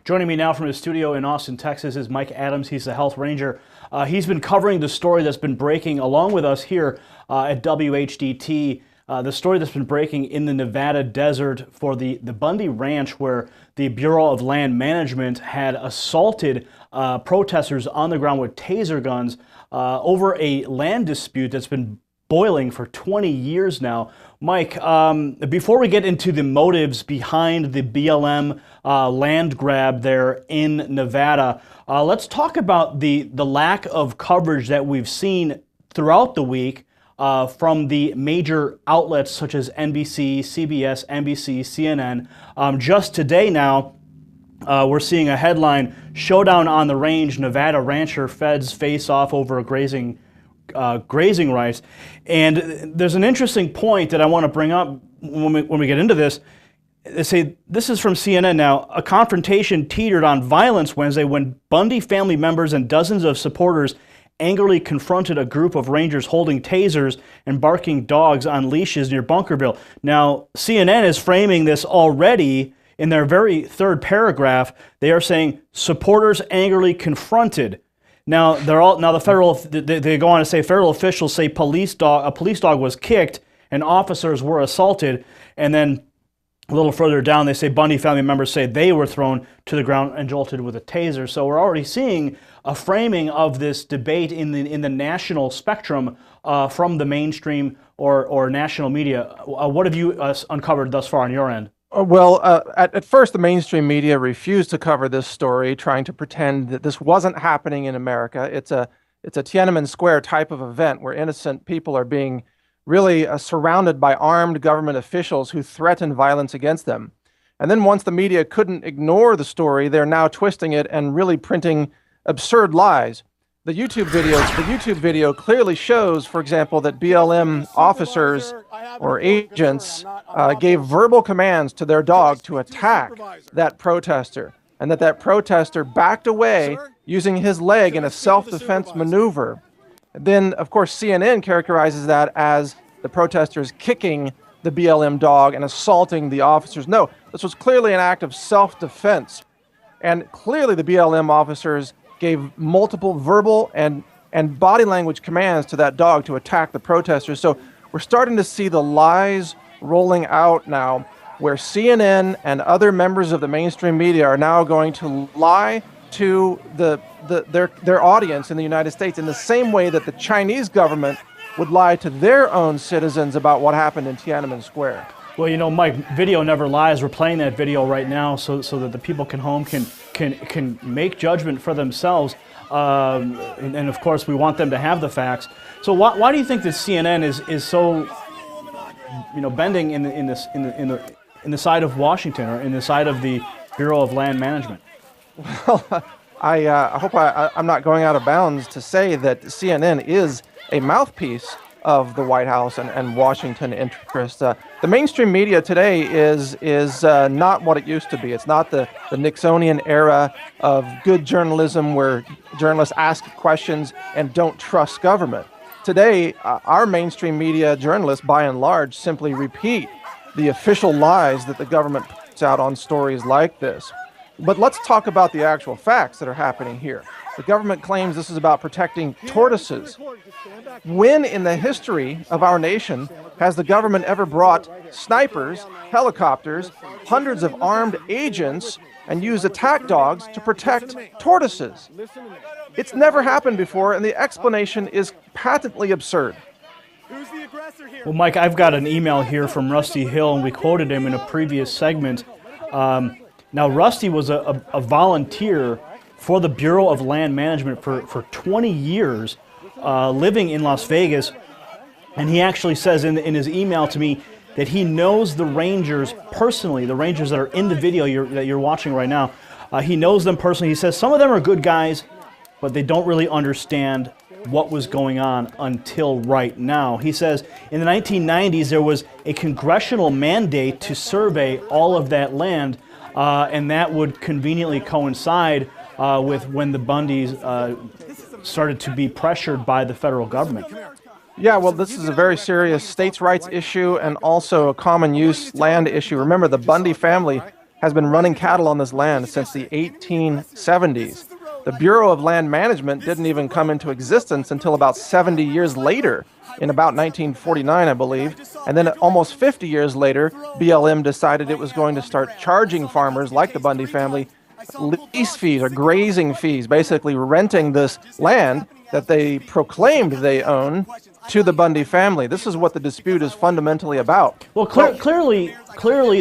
Joining me now from his studio in Austin, Texas is Mike Adams. He's the health ranger. He's been covering the story that's been breaking along with us here at WHDT. The story that's been breaking in the Nevada desert for the Bundy Ranch, where the Bureau of Land Management had assaulted protesters on the ground with taser guns over a land dispute that's been boiling for 20 years now. Mike, before we get into the motives behind the BLM land grab there in Nevada, let's talk about the lack of coverage that we've seen throughout the week from the major outlets such as NBC, CBS, NBC, CNN. Just today now, we're seeing a headline, "Showdown on the Range, Nevada Rancher Feds Face Off Over Grazing Rights." And there's an interesting point that I want to bring up when we get into this. They say, this is from CNN now, "A confrontation teetered on violence Wednesday when Bundy family members and dozens of supporters angrily confronted a group of rangers holding tasers and barking dogs on leashes near Bunkerville." Now, CNN is framing this already in their very third paragraph. They are saying supporters angrily confronted. Now they go on to say federal officials say a police dog was kicked and officers were assaulted, and then a little further down they say Bundy family members say they were thrown to the ground and jolted with a taser. So we're already seeing a framing of this debate in the national spectrum from the mainstream or national media. What have you uncovered thus far on your end? Well, at first, the mainstream media refused to cover this story, trying to pretend that this wasn't happening in America. It's a Tiananmen Square type of event where innocent people are being really surrounded by armed government officials who threaten violence against them. And then once the media couldn't ignore the story, they're now twisting it and really printing absurd lies. The YouTube video clearly shows, for example, that BLM officers or agents gave verbal commands to their dog to attack that protester, and that protester backed away using his leg in a self-defense maneuver. Then, of course, CNN characterizes that as the protesters kicking the BLM dog and assaulting the officers. No, this was clearly an act of self-defense. And clearly the BLM officers gave multiple verbal and body language commands to that dog to attack the protesters. So we're starting to see the lies rolling out now, where CNN and other members of the mainstream media are now going to lie to their audience in the United States in the same way that the Chinese government would lie to their own citizens about what happened in Tiananmen Square. Well, you know, Mike, video never lies. We're playing that video right now so that the people can make judgment for themselves. And of course, we want them to have the facts. So why do you think that CNN is so, bending in the side of Washington or in the side of the Bureau of Land Management? Well, I hope I'm not going out of bounds to say that CNN is a mouthpiece of the White House and Washington interests. The mainstream media today is not what it used to be. It's not the Nixonian era of good journalism where journalists ask questions and don't trust government. Today, our mainstream media journalists, by and large, simply repeat the official lies that the government puts out on stories like this. But let's talk about the actual facts that are happening here. The government claims this is about protecting tortoises. When in the history of our nation has the government ever brought snipers, helicopters, hundreds of armed agents, and used attack dogs to protect tortoises? It's never happened before, and the explanation is patently absurd. Well, Mike, I've got an email here from Rusty Hill, and we quoted him in a previous segment. Now, Rusty was a volunteer for the Bureau of Land Management for 20 years, living in Las Vegas, and he actually says in his email to me that he knows the rangers personally, the rangers that are in the video that you're watching right now. He knows them personally. He says some of them are good guys, but they don't really understand what was going on until right now. He says in the 1990s there was a congressional mandate to survey all of that land, and that would conveniently coincide with when the Bundys started to be pressured by the federal government. Yeah, well, this is a very serious states' rights issue and also a common use land issue. Remember, the Bundy family has been running cattle on this land since the 1870s. The Bureau of Land Management didn't even come into existence until about 70 years later, in about 1949, I believe. And then almost 50 years later, BLM decided it was going to start charging farmers like the Bundy family lease fees or grazing fees, basically renting this land that they proclaimed they own to the Bundy family. This is what the dispute is fundamentally about. Well, clearly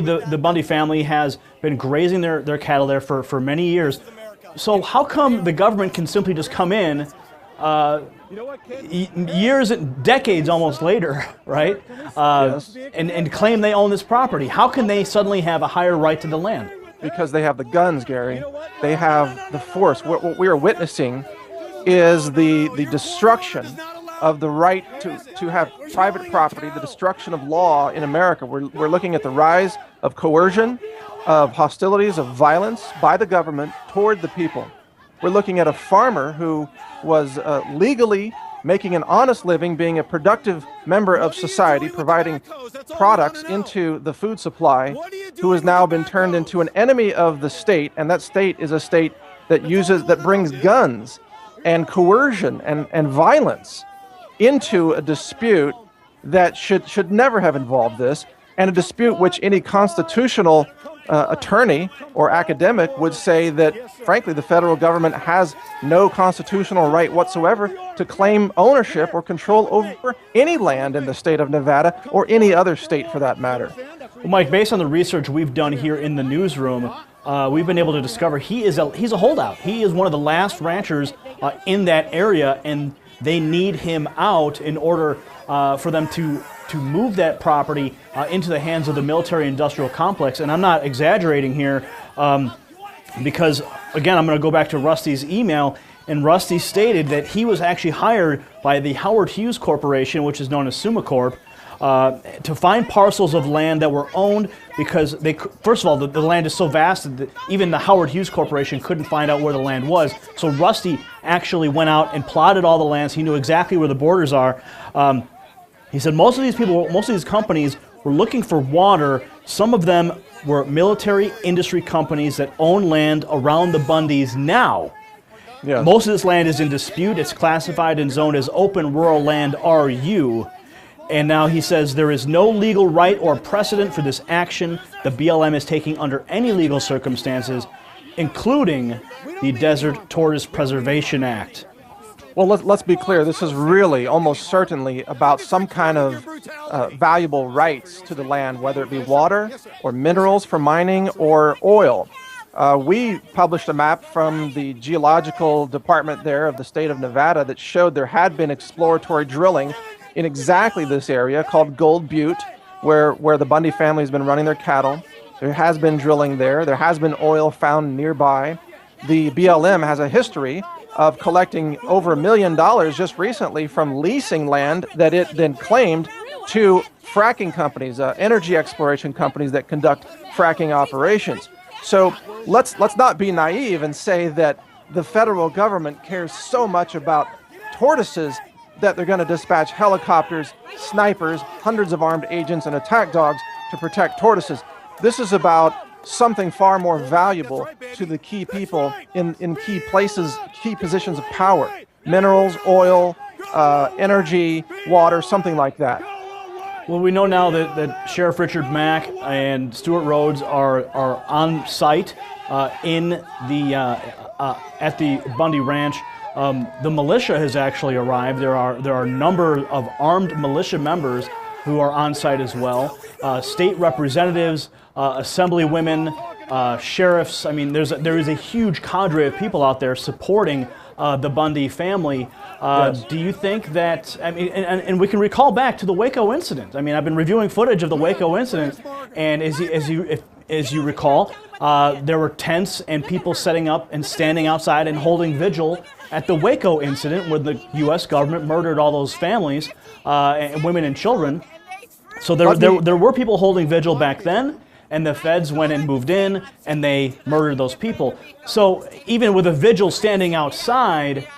the Bundy family has been grazing their cattle there for many years. So how come the government can simply just come in years and decades almost later, right, Yes. and claim they own this property? How can they suddenly have a higher right to the land? Because they have the guns, Gary. They have the force. What we are witnessing is the destruction of the right to have private property, the destruction of law in America. We're looking at the rise of coercion, of hostilities, of violence by the government toward the people. We're looking at a farmer who was legally making an honest living, being a productive member of society, providing products into the food supply, who has now been turned into an enemy of the state, and that state is a state that brings guns and coercion and violence into a dispute that should never have involved this, and a dispute which any constitutional attorney or academic would say that, frankly, the federal government has no constitutional right whatsoever to claim ownership or control over any land in the state of Nevada or any other state for that matter. Well, Mike, based on the research we've done here in the newsroom, we've been able to discover he's a holdout. He is one of the last ranchers in that area, and they need him out in order for them to move that property into the hands of the military-industrial complex. And I'm not exaggerating here because, again, I'm going to go back to Rusty's email, and Rusty stated that he was actually hired by the Howard Hughes Corporation, which is known as SumaCorp, to find parcels of land that were owned because first of all, the land is so vast that even the Howard Hughes Corporation couldn't find out where the land was. So Rusty actually went out and plotted all the lands. He knew exactly where the borders are. He said most of these companies were looking for water. Some of them were military industry companies that own land around the Bundys now. Yes. Most of this land is in dispute. It's classified and zoned as open rural land RU. And now he says there is no legal right or precedent for this action the BLM is taking under any legal circumstances, including the Desert Tortoise Preservation Act. Well, let's be clear. This is really almost certainly about some kind of valuable rights to the land, whether it be water or minerals for mining or oil. We published a map from the geological department there of the state of Nevada that showed there had been exploratory drilling in exactly this area called Gold Butte, where the Bundy family has been running their cattle. There has been drilling there. There has been oil found nearby. The BLM has a history of collecting over $1 million just recently from leasing land that it then claimed to fracking companies, energy exploration companies that conduct fracking operations. So let's not be naive and say that the federal government cares so much about tortoises that they're going to dispatch helicopters, snipers, hundreds of armed agents, and attack dogs to protect tortoises. This is about something far more valuable to the key people in key places, key positions of power. Minerals, oil, energy, water, something like that. Well, we know now that Sheriff Richard Mack and Stuart Rhodes are on site in the at the Bundy Ranch. The militia has actually arrived. There are a number of armed militia members who are on site as well. State representatives, assemblywomen, sheriffs. I mean, there is a huge cadre of people out there supporting the Bundy family. Yes. Do you think that, I mean, and we can recall back to the Waco incident. I mean, I've been reviewing footage of the Waco incident, and as you recall, there were tents and people setting up and standing outside and holding vigil at the Waco incident where the U.S. government murdered all those families, and women and children. So there were people holding vigil back then, and the feds went and moved in, and they murdered those people. So even with a vigil standing outside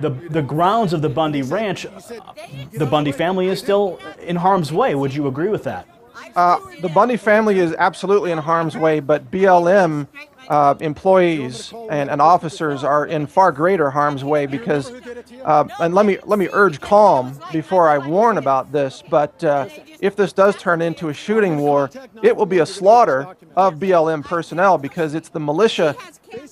the grounds of the Bundy Ranch, the Bundy family is still in harm's way. Would you agree with that? The Bundy family is absolutely in harm's way, but BLM employees and officers are in far greater harm's way because, and let me urge calm before I warn about this, but if this does turn into a shooting war, it will be a slaughter of BLM personnel because it's the militia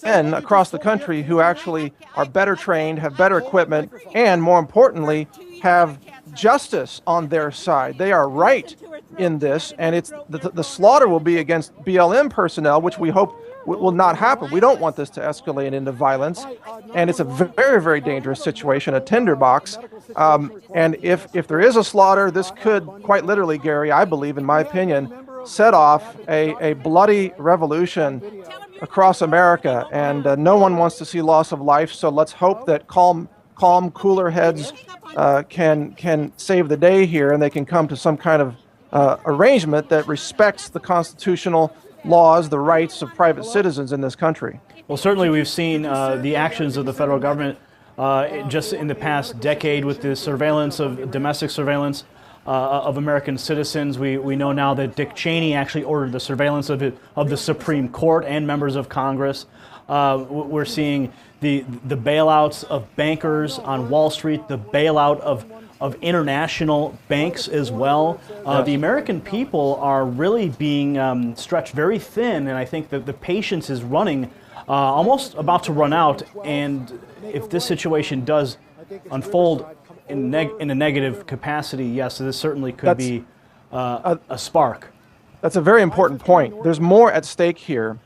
men across the country who actually are better trained, have better equipment, and more importantly, have justice on their side. They are right in this, and it's the slaughter will be against BLM personnel, which we hope will not happen. We don't want this to escalate into violence, and it's a very, very dangerous situation, a tinderbox. And if there is a slaughter, this could quite literally, Gary, I believe, in my opinion, set off a bloody revolution across America, and no one wants to see loss of life. So let's hope that calm, cooler heads can save the day here, and they can come to some kind of arrangement that respects the constitutional laws, the rights of private citizens in this country. Well, certainly we've seen the actions of the federal government just in the past decade with the surveillance of domestic surveillance of American citizens. We know now that Dick Cheney actually ordered the surveillance of the Supreme Court and members of Congress. We're seeing the bailouts of bankers on Wall Street, the bailout of international banks as well. The American people are really being stretched very thin, and I think that the patience is running, almost about to run out. And if this situation does unfold in a negative capacity, yes, this certainly could be a spark. That's a very important point. There's more at stake here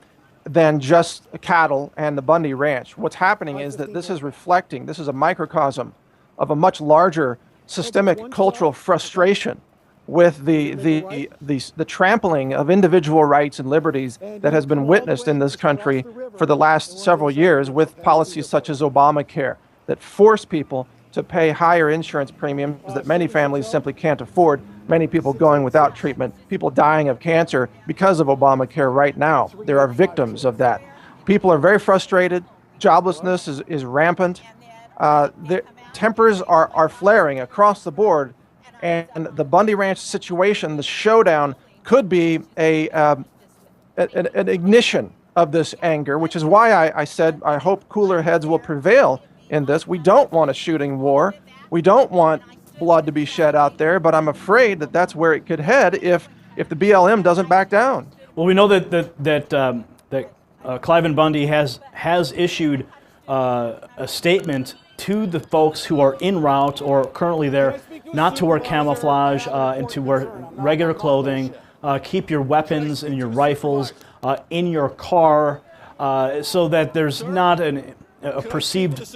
than just cattle and the Bundy Ranch. What's happening is that this is a microcosm of a much larger systemic cultural frustration with the trampling of individual rights and liberties that has been witnessed in this country for the last several years with policies such as Obamacare that force people to pay higher insurance premiums that many families simply can't afford, many people going without treatment, people dying of cancer because of Obamacare right now. There are victims of that. People are very frustrated. Joblessness is rampant. Tempers are flaring across the board, and the Bundy Ranch situation, the showdown, could be an ignition of this anger, which is why I said I hope cooler heads will prevail in this. We don't want a shooting war. We don't want blood to be shed out there, but I'm afraid that that's where it could head if the BLM doesn't back down. Well, we know that Cliven Bundy has issued a statement to the folks who are en route or currently there not to wear camouflage and to wear regular clothing. Keep your weapons and your rifles in your car so that there's not a perceived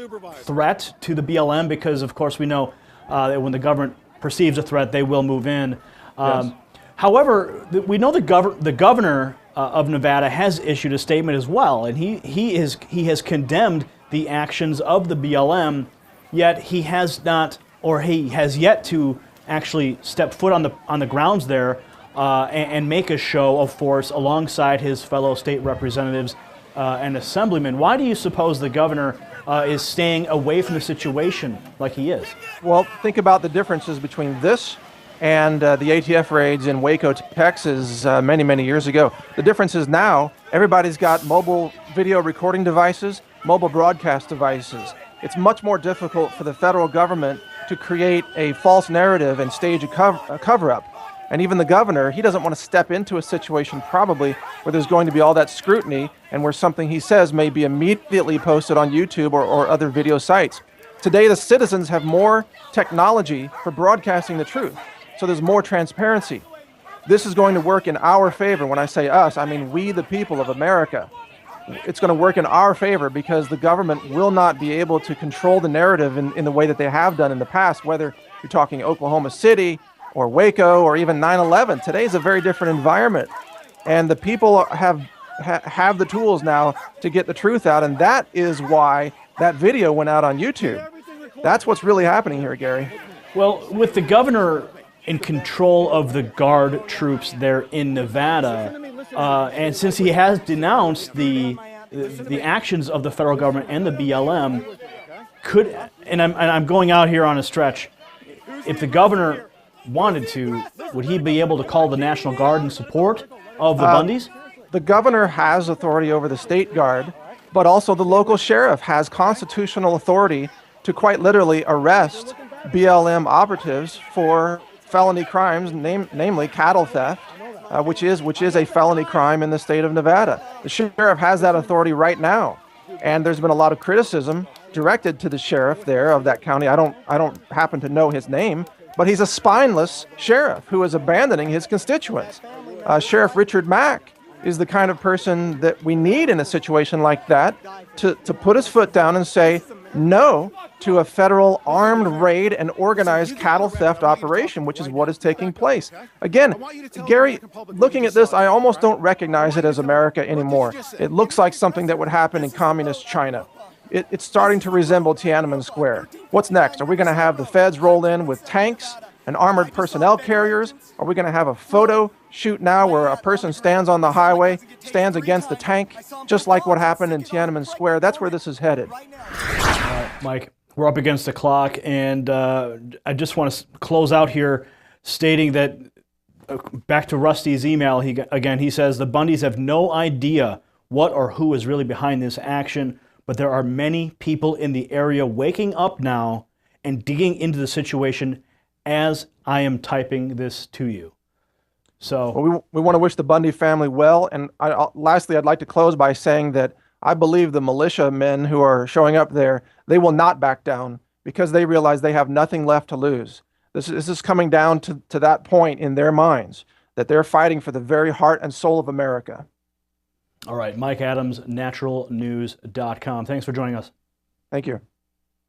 threat to the BLM, because of course we know that when the government perceives a threat, they will move in. Yes. However, we know the governor of Nevada has issued a statement as well, and he has condemned the actions of the BLM, yet he has not, or he has yet to actually step foot on the grounds there and make a show of force alongside his fellow state representatives and assemblymen. Why do you suppose the governor is staying away from the situation like he is? Well, think about the differences between this and the ATF raids in Waco, Texas, many, many years ago. The difference is now everybody's got mobile video recording devices, mobile broadcast devices. It's much more difficult for the federal government to create a false narrative and stage a cover-up. And even the governor, he doesn't want to step into a situation probably where there's going to be all that scrutiny and where something he says may be immediately posted on YouTube or other video sites. Today, the citizens have more technology for broadcasting the truth, so there's more transparency. This is going to work in our favor. When I say us, I mean we, the people of America. It's going to work in our favor because the government will not be able to control the narrative in the way that they have done in the past, whether you're talking Oklahoma City or Waco or even 9/11. Today is a very different environment, and the people have the tools now to get the truth out, and that is why that video went out on YouTube. That's what's really happening here, Gary. Well, with the governor in control of the Guard troops there in Nevada, and since he has denounced the actions of the federal government and the BLM, and I'm going out here on a stretch, if the governor wanted to, would he be able to call the National Guard in support of the Bundys? The governor has authority over the state guard, but also the local sheriff has constitutional authority to quite literally arrest BLM operatives for felony crimes, namely cattle theft, which is a felony crime in the state of Nevada. The sheriff has that authority right now, and there's been a lot of criticism directed to the sheriff there of that county. I don't happen to know his name, but he's a spineless sheriff who is abandoning his constituents. Sheriff Richard Mack is the kind of person that we need in a situation like that to put his foot down and say no to a federal armed raid and organized cattle theft operation, which is what is taking place. Again, Gary, looking at this, I almost don't recognize it as America anymore. It looks like something that would happen in communist China. It's starting to resemble Tiananmen Square. What's next? Are we going to have the feds roll in with tanks and armored personnel carriers? Are we going to have a photo shoot now where a person stands on the highway, stands against the tank, just like what happened in Tiananmen Square? That's where this is headed. Mike, we're up against the clock, and I just want to close out here stating that, back to Rusty's email, he says, the Bundys have no idea what or who is really behind this action, but there are many people in the area waking up now and digging into the situation as I am typing this to you. So well, we want to wish the Bundy family well. And lastly, I'd like to close by saying that I believe the militia men who are showing up there, they will not back down because they realize they have nothing left to lose. This is coming down to that point in their minds, that they're fighting for the very heart and soul of America. All right, Mike Adams, naturalnews.com. Thanks for joining us. Thank you.